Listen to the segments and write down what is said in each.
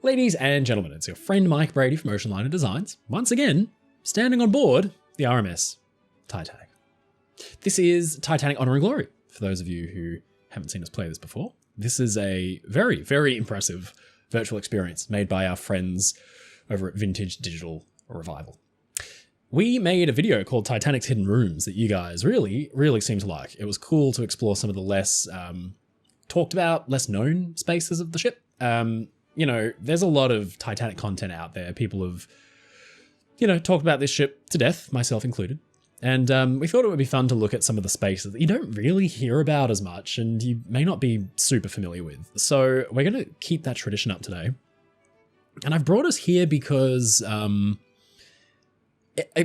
Ladies and gentlemen, it's your friend Mike Brady from Oceanliner Designs, once again, standing on board the RMS Titanic. This is Titanic Honor and Glory, for those of you who haven't seen us play this before. This is a very, very impressive virtual experience made by our friends over at Vintage Digital Revival. We made a video called Titanic's Hidden Rooms that you guys really, really seem to like. It was cool to explore some of the less talked about, less known spaces of the ship. You know, there's a lot of Titanic content out there. People have, you know, talked about this ship to death, myself included. And we thought it would be fun to look at some of the spaces that you don't really hear about as much and you may not be super familiar with. So we're going to keep that tradition up today. And I've brought us here because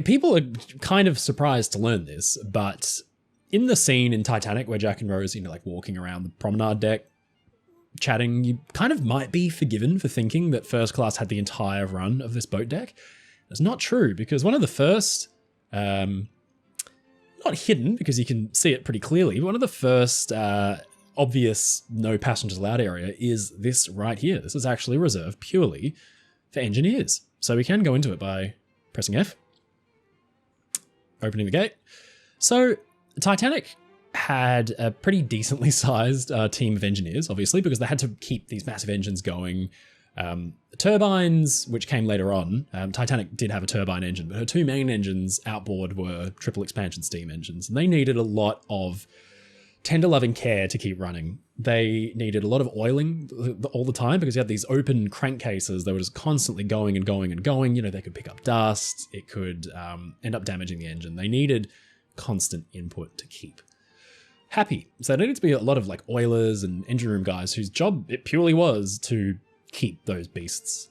people are kind of surprised to learn this, but in the scene in Titanic where Jack and Rose, you know, like walking around the promenade deck, chatting, you kind of might be forgiven for thinking that first class had the entire run of this boat deck. It's not true, because one of the first, not hidden because you can see it pretty clearly, but one of the first obvious no passengers allowed area is this right here. This is actually reserved purely for engineers. So we can go into it by pressing F, opening the gate. So Titanic had a pretty decently sized team of engineers, obviously, because they had to keep these massive engines going. Turbines, which came later on, Titanic did have a turbine engine, but her two main engines outboard were triple expansion steam engines, and they needed a lot of tender loving care to keep running. They needed a lot of oiling all the time because you had these open crankcases that were just constantly going and going and going. You know, they could pick up dust. It could end up damaging the engine. They needed constant input to keep happy. So there needed to be a lot of like oilers and engine room guys whose job it purely was to keep those beasts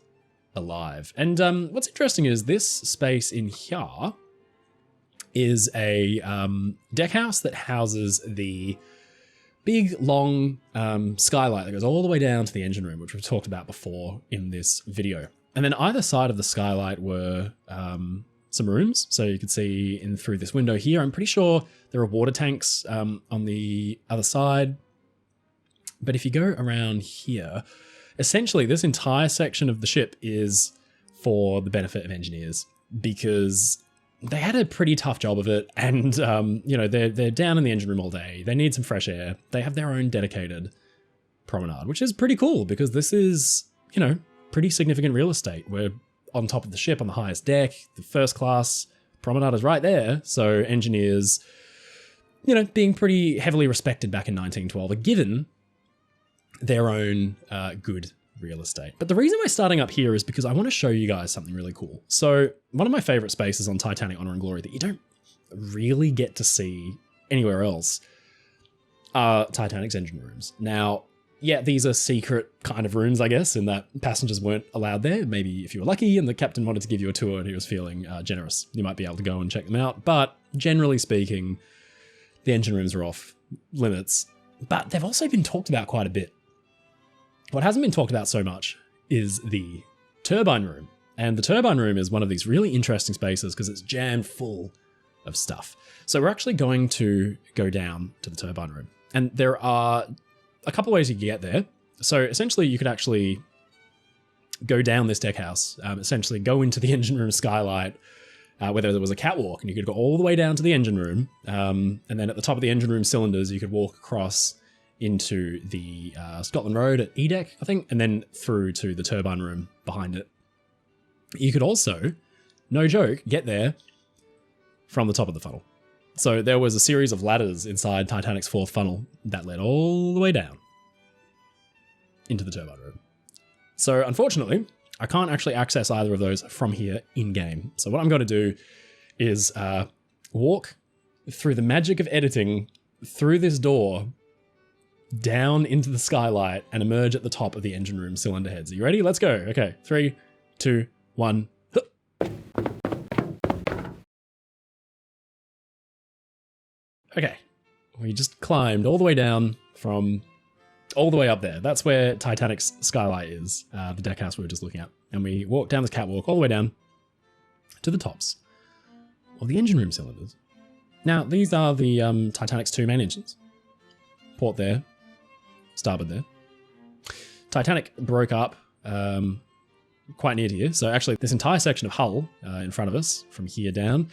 alive. And what's interesting is this space in here is a deck house that houses the big, long skylight that goes all the way down to the engine room, which we've talked about before in this video. And then either side of the skylight were some rooms. So you could see in through this window here. I'm pretty sure there are water tanks on the other side. But if you go around here, essentially this entire section of the ship is for the benefit of engineers because they had a pretty tough job of it, and you know, they're down in the engine room all day. They need some fresh air. They have their own dedicated promenade, which is pretty cool because this is, you know, pretty significant real estate. We're on top of the ship on the highest deck. The first class promenade is right there. So engineers, you know, being pretty heavily respected back in 1912 are given their own good real estate. But the reason we're starting up here is because I want to show you guys something really cool. So one of my favorite spaces on Titanic Honor and Glory that you don't really get to see anywhere else are Titanic's engine rooms. Now, yeah, these are secret kind of rooms, I guess, in that passengers weren't allowed there. Maybe if you were lucky and the captain wanted to give you a tour and he was feeling generous, you might be able to go and check them out. But generally speaking, the engine rooms are off limits. But they've also been talked about quite a bit. What hasn't been talked about so much is the turbine room. And the turbine room is one of these really interesting spaces because it's jammed full of stuff. So we're actually going to go down to the turbine room. And there are a couple ways you can get there. So essentially you could actually go down this deck house, essentially go into the engine room skylight, where there was a catwalk, and you could go all the way down to the engine room. And then at the top of the engine room cylinders, you could walk across into the Scotland Road at E deck, I think, and then through to the turbine room behind it. You could also, no joke, get there from the top of the funnel. So there was a series of ladders inside Titanic's fourth funnel that led all the way down into the turbine room. So unfortunately, I can't actually access either of those from here in-game. So what I'm going to do is walk through the magic of editing through this door down into the skylight and emerge at the top of the engine room cylinder heads. Are you ready? Let's go. Okay, 3, 2, 1. Okay, we just climbed all the way down from all the way up there. That's where Titanic's skylight is, the deck house we were just looking at. And we walked down this catwalk all the way down to the tops of the engine room cylinders. Now, these are the Titanic's two main engines. Port there, starboard there. Titanic broke up quite near to you. So actually this entire section of hull in front of us from here down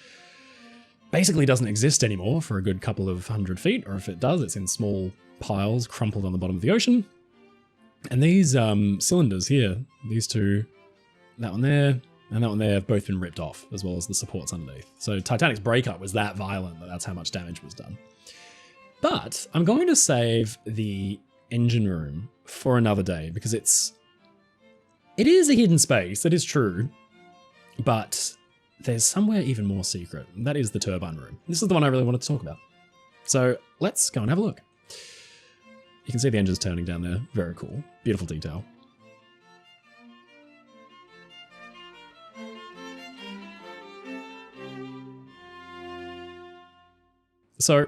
basically doesn't exist anymore for a good couple of 100 feet, or if it does, it's in small piles crumpled on the bottom of the ocean. And these cylinders here, these two, that one there, and that one there have both been ripped off, as well as the supports underneath. So Titanic's breakup was that violent that that's how much damage was done. But I'm going to save the engine room for another day, because it is a hidden space, that is true, but there's somewhere even more secret. And that is the turbine room. This is the one I really wanted to talk about. So let's go and have a look. You can see the engines turning down there. Very cool. Beautiful detail. So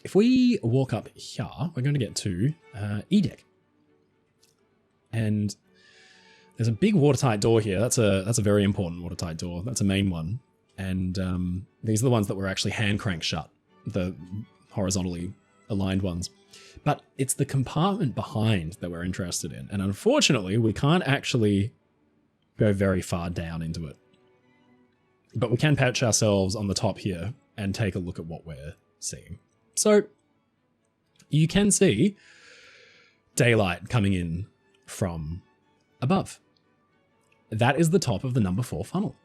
if we walk up here, we're going to get to E-deck. And there's a big watertight door here. That's a very important watertight door. That's a main one. And these are the ones that were actually hand cranked shut, the horizontally aligned ones. But it's the compartment behind that we're interested in. And unfortunately, we can't actually go very far down into it. But we can patch ourselves on the top here and take a look at what we're seeing. So you can see daylight coming in from above. That is the top of the number 4 funnel.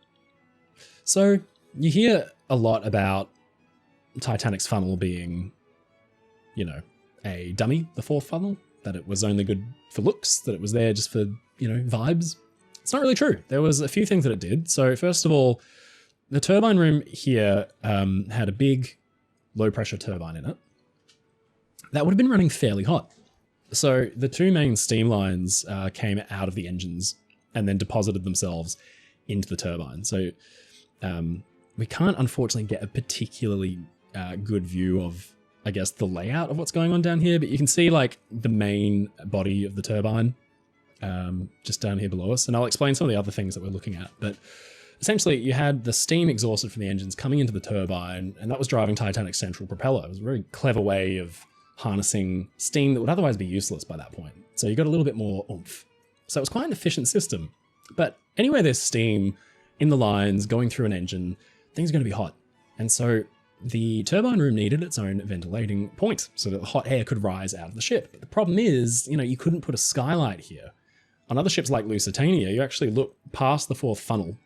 So you hear a lot about Titanic's funnel being, you know, a dummy, the 4th funnel, that it was only good for looks, that it was there just for, you know, vibes. It's not really true. There was a few things that it did. So first of all, the turbine room here had a big low pressure turbine in it. That would have been running fairly hot. So the 2 main steam lines came out of the engines and then deposited themselves into the turbine. So we can't unfortunately get a particularly good view of, I guess, the layout of what's going on down here, but you can see like the main body of the turbine just down here below us. And I'll explain some of the other things that we're looking at. But essentially you had the steam exhausted from the engines coming into the turbine, and that was driving Titanic's central propeller. It was a very clever way of harnessing steam that would otherwise be useless by that point. So you got a little bit more oomph. So it was quite an efficient system. But anywhere there's steam in the lines going through an engine, things are going to be hot. And so the turbine room needed its own ventilating point so that the hot air could rise out of the ship. But the problem is, you know, you couldn't put a skylight here. On other ships like Lusitania, you actually look past the 4th funnel.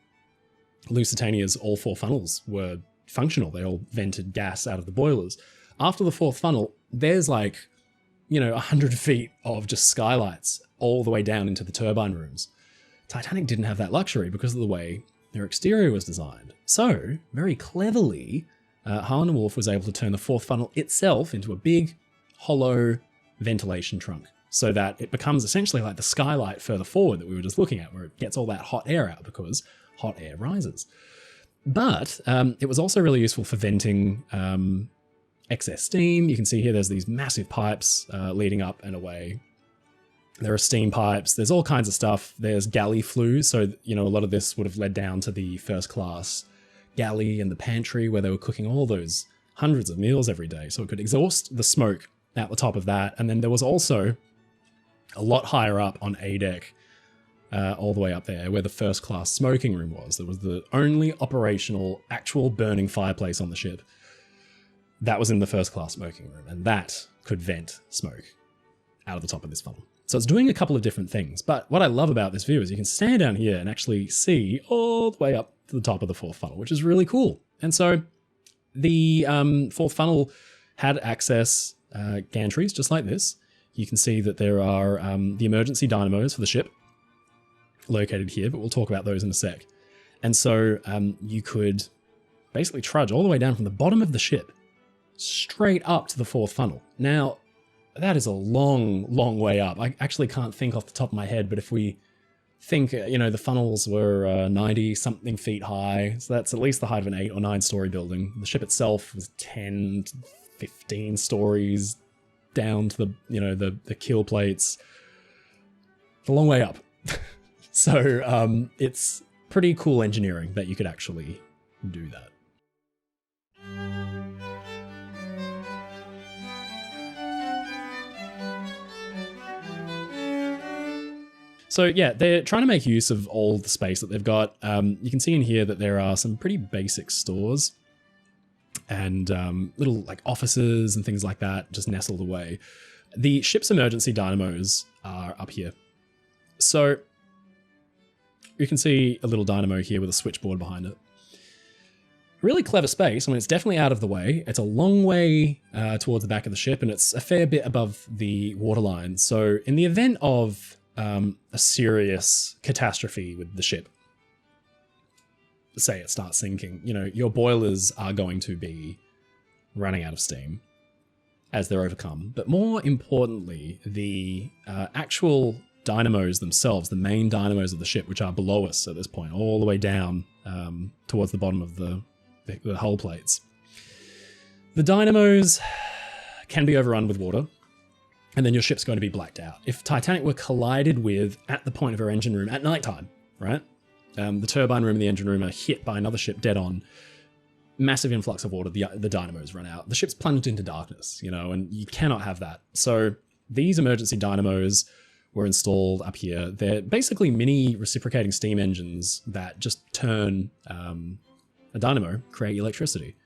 Lusitania's all 4 funnels were functional. They all vented gas out of the boilers. After the 4th funnel, there's like, you know, 100 feet of just skylights all the way down into the turbine rooms. Titanic didn't have that luxury because of the way their exterior was designed. So, very cleverly, Harland & Wolff was able to turn the 4th funnel itself into a big, hollow ventilation trunk, so that it becomes essentially like the skylight further forward that we were just looking at, where it gets all that hot air out because hot air rises. But it was also really useful for venting excess steam. You can see here there's these massive pipes leading up and away. There are steam pipes. There's all kinds of stuff. There's galley flues. So, you know, a lot of this would have led down to the first class galley and the pantry where they were cooking all those hundreds of meals every day. So it could exhaust the smoke at the top of that. And then there was also a lot higher up on A deck, all the way up there where the first class smoking room was. There was the only operational, actual burning fireplace on the ship. That was in the first class smoking room, and that could vent smoke out of the top of this funnel. So it's doing a couple of different things. But what I love about this view is you can stand down here and actually see all the way up to the top of the 4th funnel, which is really cool. And so the 4th funnel had access gantries just like this. You can see that there are the emergency dynamos for the ship located here, but we'll talk about those in a sec. And so you could basically trudge all the way down from the bottom of the ship straight up to the 4th funnel. Now, that is a long, long way up. I actually can't think off the top of my head, but if we think, you know, the funnels were 90 something feet high, so that's at least the height of an 8 or 9 story building. The ship itself was 10 to 15 stories down to the, you know, the keel plates. It's a long way up. So it's pretty cool engineering that you could actually do that. So yeah, they're trying to make use of all the space that they've got. You can see in here that there are some pretty basic stores and little like offices and things like that just nestled away. The ship's emergency dynamos are up here. So you can see a little dynamo here with a switchboard behind it. Really clever space. I mean, it's definitely out of the way. It's a long way towards the back of the ship, and it's a fair bit above the waterline. So in the event of a serious catastrophe with the ship, say it starts sinking, you know, your boilers are going to be running out of steam as they're overcome. But more importantly, the actual dynamos themselves, the main dynamos of the ship, which are below us at this point, all the way down towards the bottom of the hull plates. The dynamos can be overrun with water, and then your ship's going to be blacked out. If Titanic were collided with at the point of her engine room at nighttime, right? The turbine room and the engine room are hit by another ship dead on. Massive influx of water, the dynamos run out. The ship's plunged into darkness, you know, and you cannot have that. So these emergency dynamos were installed up here. They're basically mini reciprocating steam engines that just turn a dynamo, create electricity.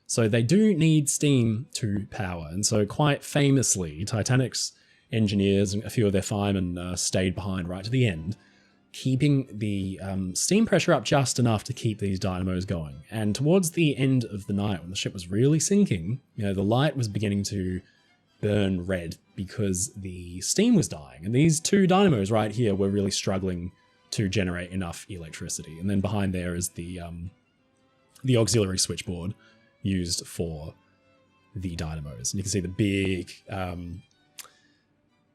So they do need steam to power. And so quite famously, Titanic's engineers and a few of their firemen stayed behind right to the end, keeping the steam pressure up just enough to keep these dynamos going. And towards the end of the night, when the ship was really sinking, you know, the light was beginning to burn red because the steam was dying. And these two dynamos right here were really struggling to generate enough electricity. And then behind there is the auxiliary switchboard used for the dynamos. And you can see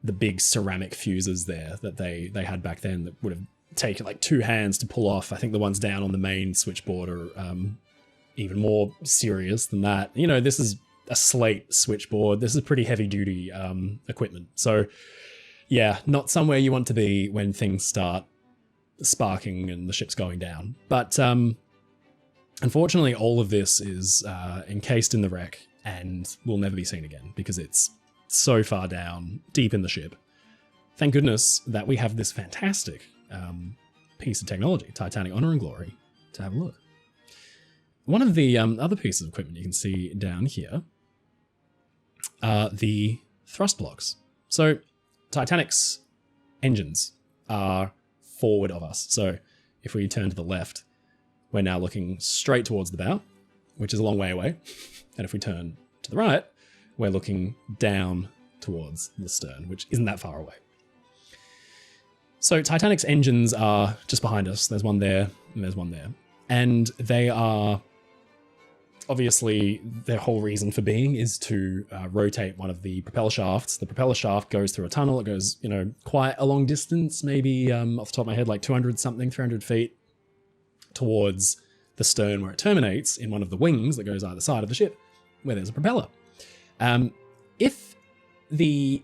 the big ceramic fuses there that they had back then that would have taken like 2 hands to pull off. I think the ones down on the main switchboard are even more serious than that. You know, this is a slate switchboard. This is pretty heavy duty equipment. So yeah, not somewhere you want to be when things start sparking and the ship's going down. But unfortunately, all of this is encased in the wreck and will never be seen again because it's so far down, deep in the ship. Thank goodness that we have this fantastic piece of technology, Titanic Honor and Glory, to have a look. One of the other pieces of equipment you can see down here are the thrust blocks. So Titanic's engines are forward of us. So if we turn to the left, we're now looking straight towards the bow, which is a long way away. And if we turn to the right, we're looking down towards the stern, which isn't that far away. So Titanic's engines are just behind us. There's one there and there's one there. And they are, obviously, their whole reason for being is to rotate one of the propeller shafts. The propeller shaft goes through a tunnel. It goes, you know, quite a long distance, maybe off the top of my head, like 200 something, 300 feet towards the stern where it terminates in one of the wings that goes either side of the ship where there's a propeller. If the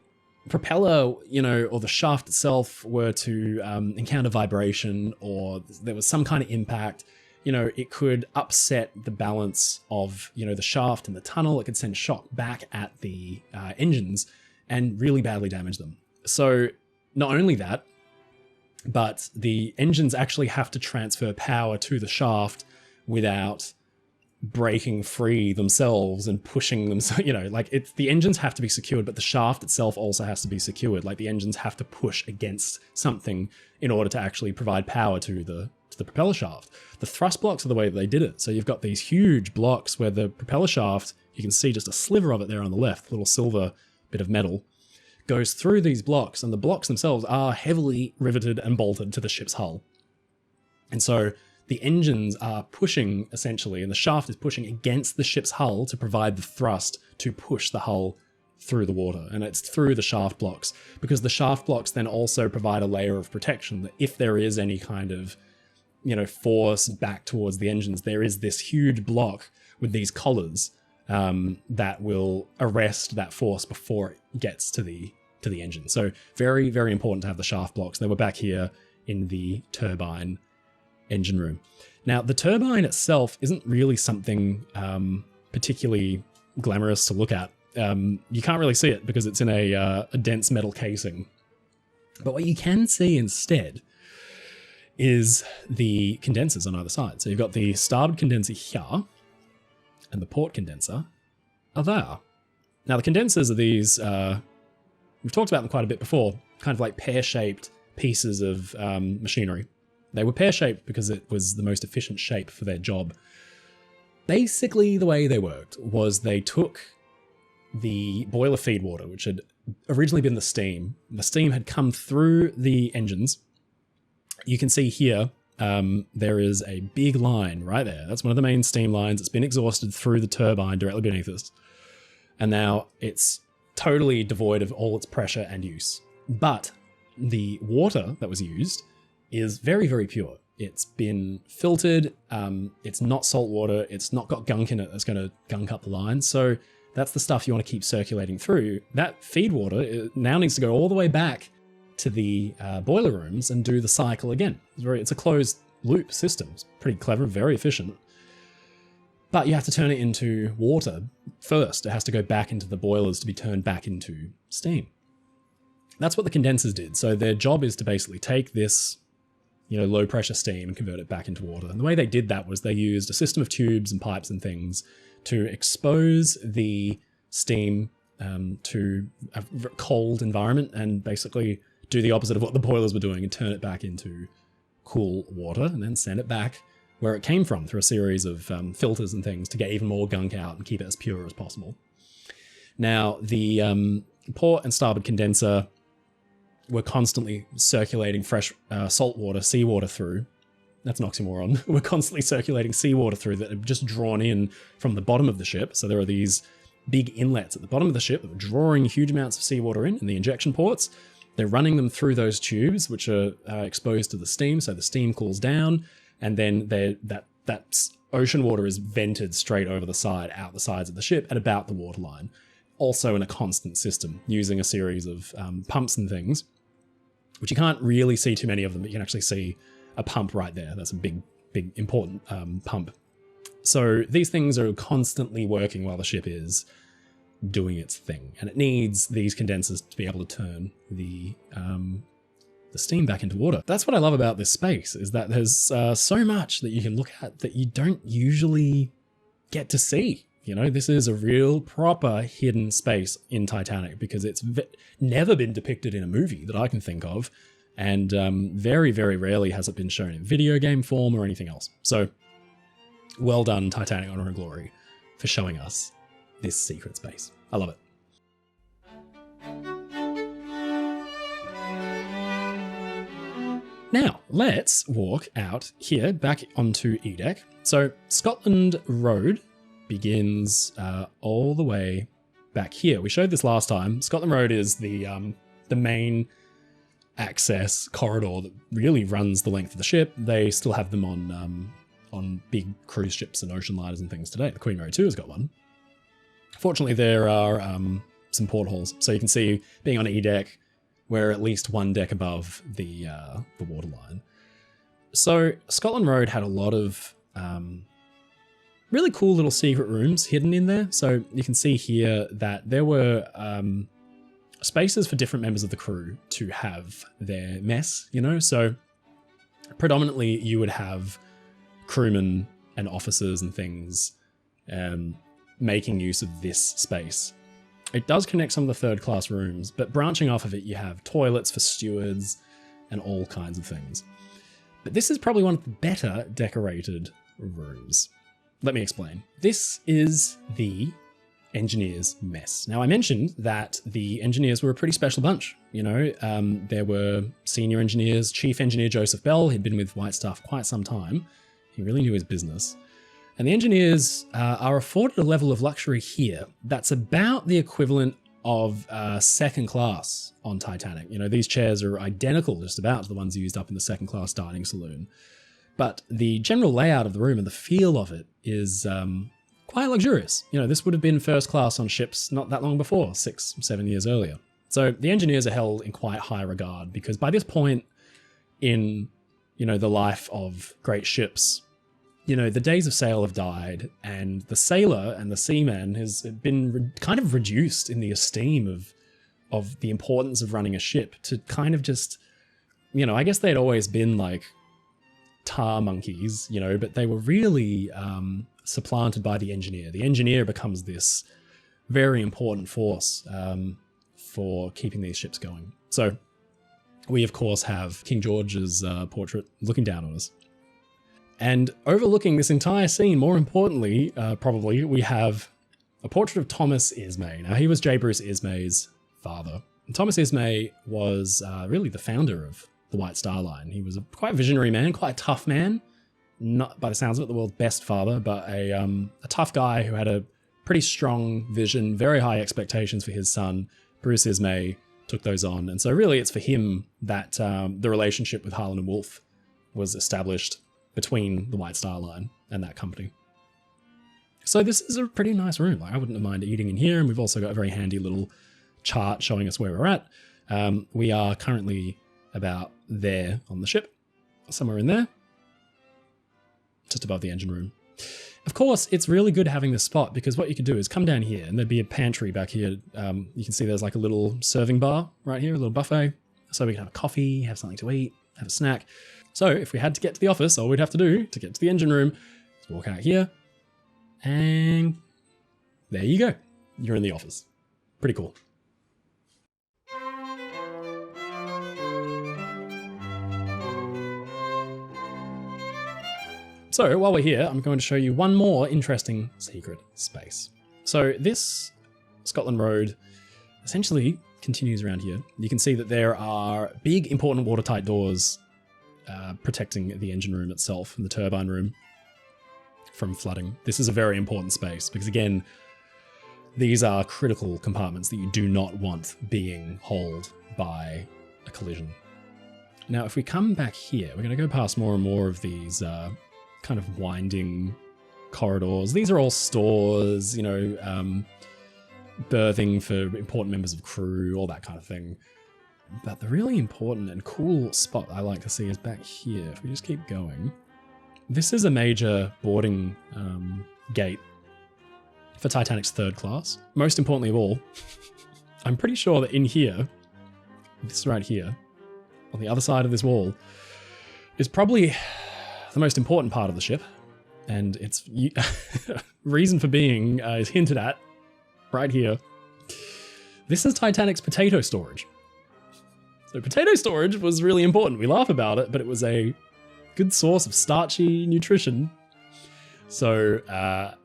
propeller, you know, or the shaft itself were to encounter vibration or there was some kind of impact, you know, it could upset the balance of, you know, the shaft and the tunnel. It could send shock back at the engines and really badly damage them. So not only that, but the engines actually have to transfer power to the shaft without breaking free themselves and pushing them. So, you know, like the engines have to be secured, but the shaft itself also has to be secured. Like the engines have to push against something in order to actually provide power to the propeller shaft. The thrust blocks are the way that they did it. So you've got these huge blocks where the propeller shaft, you can see just a sliver of it there on the left, little silver bit of metal, goes through these blocks, and the blocks themselves are heavily riveted and bolted to the ship's hull. And so the engines are pushing, essentially, and the shaft is pushing against the ship's hull to provide the thrust to push the hull through the water. And it's through the shaft blocks, because the shaft blocks then also provide a layer of protection that if there is any kind of, you know, force back towards the engines, there is this huge block with these collars that will arrest that force before it gets to the engine. So very, very important to have the shaft blocks. They were back here in the turbine engine room. Now, the turbine itself isn't really something particularly glamorous to look at. You can't really see it because it's in a dense metal casing. But what you can see instead is the condensers on either side. So you've got the starboard condenser here, and the port condenser are there. Now the condensers are these, we've talked about them quite a bit before, kind of like pear-shaped pieces of machinery. They were pear-shaped because it was the most efficient shape for their job. Basically, the way they worked was they took the boiler feed water, which had originally been the steam. The steam had come through the engines. You can see here, there is a big line right there. That's one of the main steam lines. It's been exhausted through the turbine directly beneath us. And now it's totally devoid of all its pressure and use. But the water that was used is very, very pure. It's been filtered. It's not salt water. It's not got gunk in it that's going to gunk up the line. So that's the stuff you want to keep circulating through. That feed water now needs to go all the way back to the boiler rooms and do the cycle again. It's a closed loop system. It's pretty clever, very efficient. But you have to turn it into water first. It has to go back into the boilers to be turned back into steam. That's what the condensers did. So their job is to basically take this, low pressure steam and convert it back into water. And the way they did that was they used a system of tubes and pipes and things to expose the steam to a cold environment and basically do the opposite of what the boilers were doing and turn it back into cool water and then send it back where it came from through a series of filters and things to get even more gunk out and keep it as pure as possible. Now, the port and starboard condenser were constantly circulating fresh salt water, seawater through. That's an oxymoron. We're constantly circulating seawater through that are just drawn in from the bottom of the ship. So there are these big inlets at the bottom of the ship that were drawing huge amounts of seawater in the injection ports. They're running them through those tubes, which are exposed to the steam. So the steam cools down, and then that ocean water is vented straight over the side, out the sides of the ship at about the waterline. Also in a constant system, using a series of pumps and things, which you can't really see too many of them, but you can actually see a pump right there. That's a big, important pump. So these things are constantly working while the ship is doing its thing. And it needs these condensers to be able to turn the steam back into water. That's what I love about this space, is that there's so much that you can look at that you don't usually get to see. This is a real proper hidden space in Titanic because it's never been depicted in a movie that I can think of. And very, very rarely has it been shown in video game form or anything else. So well done, Titanic Honor and Glory, for showing us this secret space. I love it. Now, let's walk out here back onto E deck. So Scotland Road begins all the way back here. We showed this last time. Scotland Road is the main access corridor that really runs the length of the ship. They still have them on big cruise ships and ocean liners and things today. The Queen Mary 2 has got one. Fortunately, there are some portholes, so you can see being on E deck, we're at least one deck above the waterline. So Scotland Road had a lot of really cool little secret rooms hidden in there. So you can see here that there were spaces for different members of the crew to have their mess, So predominantly you would have crewmen and officers and things making use of this space. It does connect some of the third class rooms, but branching off of it, you have toilets for stewards and all kinds of things. But this is probably one of the better decorated rooms. Let me explain. This is the engineers' mess. Now, I mentioned that the engineers were a pretty special bunch. There were senior engineers, Chief Engineer Joseph Bell. He'd been with White Stuff quite some time. He really knew his business. And the engineers are afforded a level of luxury here that's about the equivalent of second class on Titanic. These chairs are identical just about to the ones used up in the second class dining saloon. But the general layout of the room and the feel of it is quite luxurious. This would have been first class on ships not that long before, 6-7 years earlier. So the engineers are held in quite high regard because by this point in, the life of great ships, the days of sail have died, and the sailor and the seaman has been kind of reduced in the esteem of the importance of running a ship to kind of just, I guess they'd always been like tar monkeys, but they were really supplanted by the engineer. The engineer becomes this very important force for keeping these ships going. So we, of course, have King George's portrait looking down on us. And overlooking this entire scene, more importantly, probably, we have a portrait of Thomas Ismay. Now, he was J. Bruce Ismay's father. And Thomas Ismay was really the founder of the White Star Line. He was a quite visionary man, quite a tough man. Not, by the sounds of it, the world's best father, but a tough guy who had a pretty strong vision, very high expectations for his son. Bruce Ismay took those on. And so really it's for him that the relationship with Harland and Wolff was established between the White Star Line and that company. So this is a pretty nice room. Like, I wouldn't mind eating in here. And we've also got a very handy little chart showing us where we're at. We are currently about there on the ship, somewhere in there, just above the engine room. Of course, it's really good having this spot because what you could do is come down here and there'd be a pantry back here. You can see there's like a little serving bar right here, a little buffet. So we can have a coffee, have something to eat, have a snack. So if we had to get to the office, all we'd have to do to get to the engine room is walk out here and there you go. You're in the office. Pretty cool. So while we're here, I'm going to show you one more interesting secret space. So this Scotland Road essentially continues around here. You can see that there are big, important watertight doors protecting the engine room itself and the turbine room from flooding. This is a very important space because, again, these are critical compartments that you do not want being hauled by a collision. Now, if we come back here, we're going to go past more and more of these kind of winding corridors. These are all stores, berthing for important members of crew, all that kind of thing. But the really important and cool spot I like to see is back here. If we just keep going. This is a major boarding gate for Titanic's third class. Most importantly of all, I'm pretty sure that in here, this right here, on the other side of this wall, is probably the most important part of the ship. And its reason for being is hinted at right here. This is Titanic's potato storage. So potato storage was really important. We laugh about it, but it was a good source of starchy nutrition. So the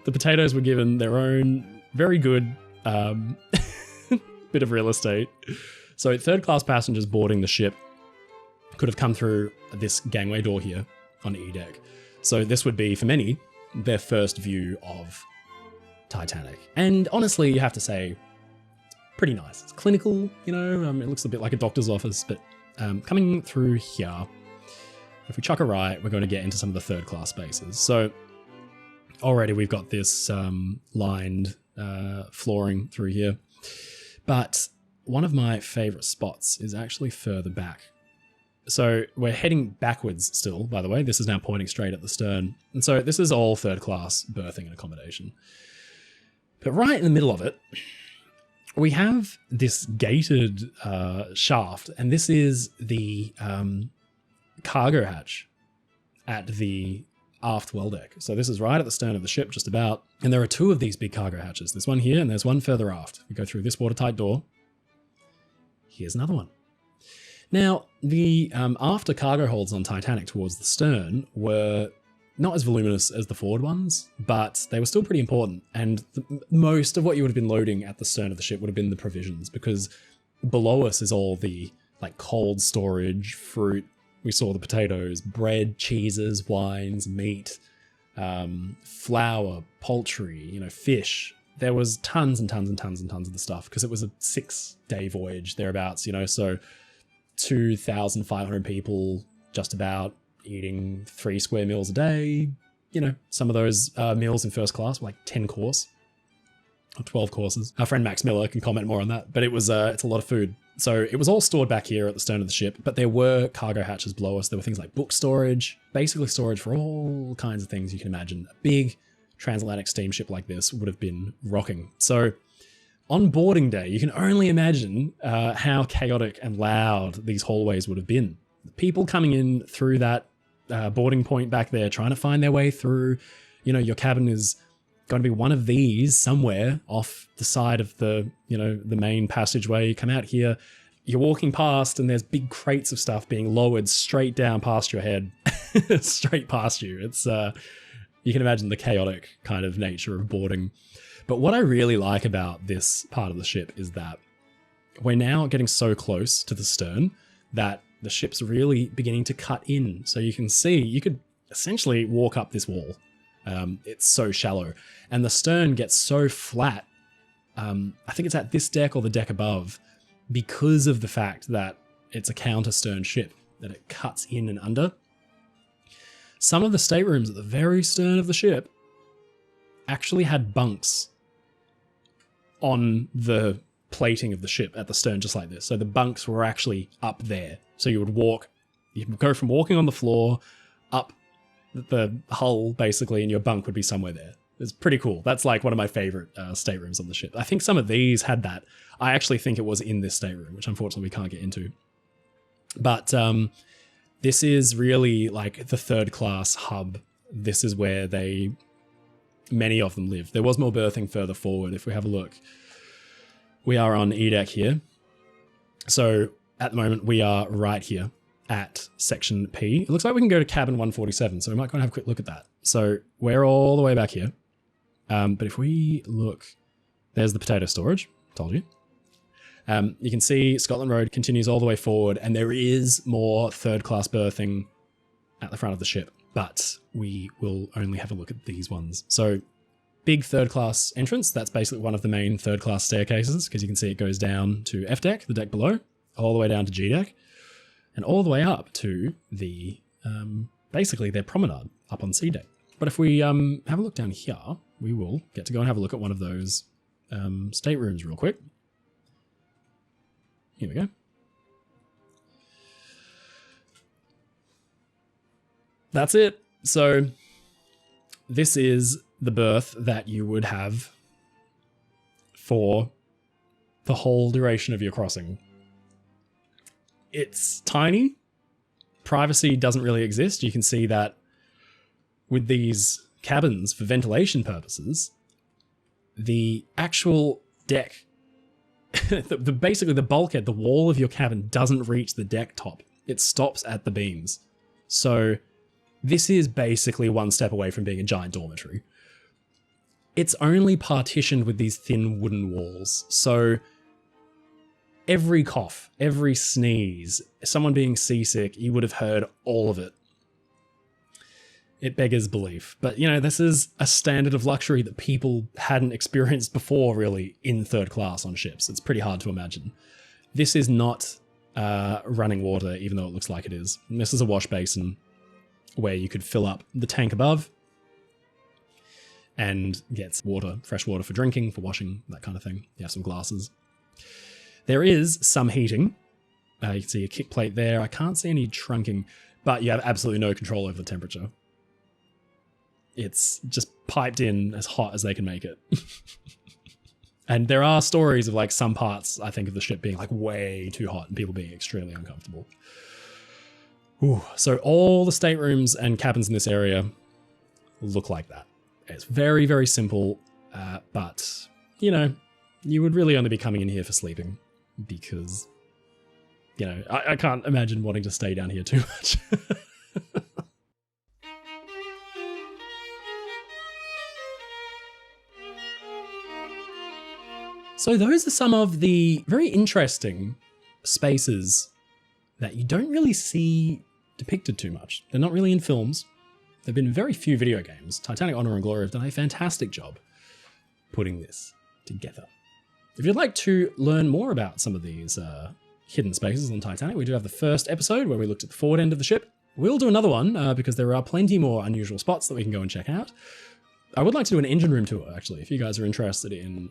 potatoes were given their own very good bit of real estate. So third class passengers boarding the ship could have come through this gangway door here on E deck. So this would be, for many, their first view of Titanic. And honestly, you have to say, pretty nice. It's clinical, it looks a bit like a doctor's office, but coming through here, if we chuck a right, we're going to get into some of the third class spaces. So already we've got this lined flooring through here, but one of my favorite spots is actually further back. So we're heading backwards still, by the way. This is now pointing straight at the stern. And so this is all third class berthing and accommodation. But right in the middle of it, we have this gated shaft, and this is the cargo hatch at the aft well deck. So this is right at the stern of the ship, just about. And there are two of these big cargo hatches. There's one here and there's one further aft. We go through this watertight door. Here's another one. Now, the after cargo holds on Titanic towards the stern were not as voluminous as the forward ones, but they were still pretty important. And most of what you would have been loading at the stern of the ship would have been the provisions, because below us is all the cold storage, fruit. We saw the potatoes, bread, cheeses, wines, meat, flour, poultry, fish. There was tons and tons and tons and tons of the stuff because it was a 6-day voyage thereabouts, so 2,500 people just about eating 3 square meals a day. Some of those meals in first class were 10 course or 12 courses. Our friend Max Miller can comment more on that, but it's a lot of food. So it was all stored back here at the stern of the ship, but there were cargo hatches below us. There were things like book storage, basically storage for all kinds of things you can imagine. A big transatlantic steamship like this would have been rocking. So on boarding day, you can only imagine how chaotic and loud these hallways would have been. The people coming in through that boarding point back there, trying to find their way through, you know, your cabin is going to be one of these somewhere off the side of the, you know, the main passageway. You come out here, you're walking past and there's big crates of stuff being lowered straight down past your head, straight past you. It's, you can imagine the chaotic kind of nature of boarding. But what I really like about this part of the ship is that we're now getting so close to the stern that the ship's really beginning to cut in. So you can see, you could essentially walk up this wall. It's so shallow. And the stern gets so flat, I think it's at this deck or the deck above, because of the fact that it's a counter-stern ship, that it cuts in and under. Some of the staterooms at the very stern of the ship actually had bunks on the plating of the ship at the stern, just like this. So the bunks were actually up there. So you would go from walking on the floor up the hull, basically, and your bunk would be somewhere there. It's pretty cool. That's like one of my favorite staterooms on the ship. I think some of these had that. I actually think it was in this stateroom, which unfortunately we can't get into. But this is really like the third class hub. This is where many of them live. There was more berthing further forward. If we have a look, we are on E deck here. So at the moment we are right here at section P. It looks like we can go to cabin 147. So we might go and have a quick look at that. So we're all the way back here. But if we look, there's the potato storage. Told you. You can see Scotland Road continues all the way forward, and there is more third-class berthing at the front of the ship, but we will only have a look at these ones. So, big third-class entrance. That's basically one of the main third-class staircases, because you can see it goes down to F deck, the deck below, all the way down to G deck, and all the way up to the, basically their promenade up on C deck. But if we have a look down here, we will get to go and have a look at one of those staterooms real quick. Here we go. That's it. So this is the berth that you would have for the whole duration of your crossing. It's tiny. Privacy doesn't really exist. You can see that with these cabins for ventilation purposes, the actual deck, basically the bulkhead, the wall of your cabin doesn't reach the deck top. It stops at the beams. So this is basically one step away from being a giant dormitory. It's only partitioned with these thin wooden walls. So every cough, every sneeze, someone being seasick, you would have heard all of it. It beggars belief. But, you know, this is a standard of luxury that people hadn't experienced before, really, in third class on ships. It's pretty hard to imagine. This is not running water, even though it looks like it is. And this is a wash basin where you could fill up the tank above and get water, fresh water for drinking, for washing, that kind of thing. You have some glasses. There is some heating. You can see a kick plate there. I can't see any trunking, but you have absolutely no control over the temperature. It's just piped in as hot as they can make it. And there are stories of like some parts, I think, of the ship being like way too hot and people being extremely uncomfortable. Ooh. So all the staterooms and cabins in this area look like that. It's very, very simple, but, you know, you would really only be coming in here for sleeping because, you know, I can't imagine wanting to stay down here too much. So those are some of the very interesting spaces that you don't really see depicted too much. They're not really in films. There have been very few video games. Titanic Honor and Glory have done a fantastic job putting this together. If you'd like to learn more about some of these hidden spaces on Titanic, we do have the first episode where we looked at the forward end of the ship. We'll do another one because there are plenty more unusual spots that we can go and check out. I would like to do an engine room tour, actually. If you guys are interested in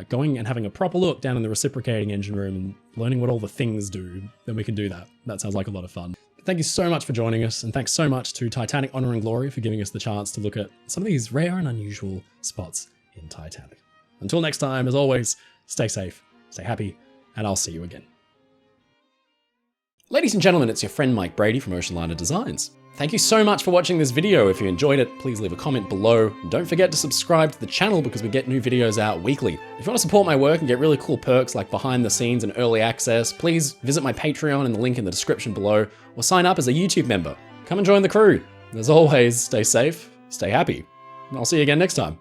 going and having a proper look down in the reciprocating engine room and learning what all the things do, then we can do that. That sounds like a lot of fun. Thank you so much for joining us, and thanks so much to Titanic Honor and Glory for giving us the chance to look at some of these rare and unusual spots in Titanic. Until next time, as always, stay safe, stay happy, and I'll see you again. Ladies and gentlemen, it's your friend Mike Brady from Oceanliner Designs. Thank you so much for watching this video. If you enjoyed it, please leave a comment below. And don't forget to subscribe to the channel because we get new videos out weekly. If you want to support my work and get really cool perks like behind the scenes and early access, please visit my Patreon in the link in the description below, or sign up as a YouTube member. Come and join the crew. As always, stay safe, stay happy, and I'll see you again next time.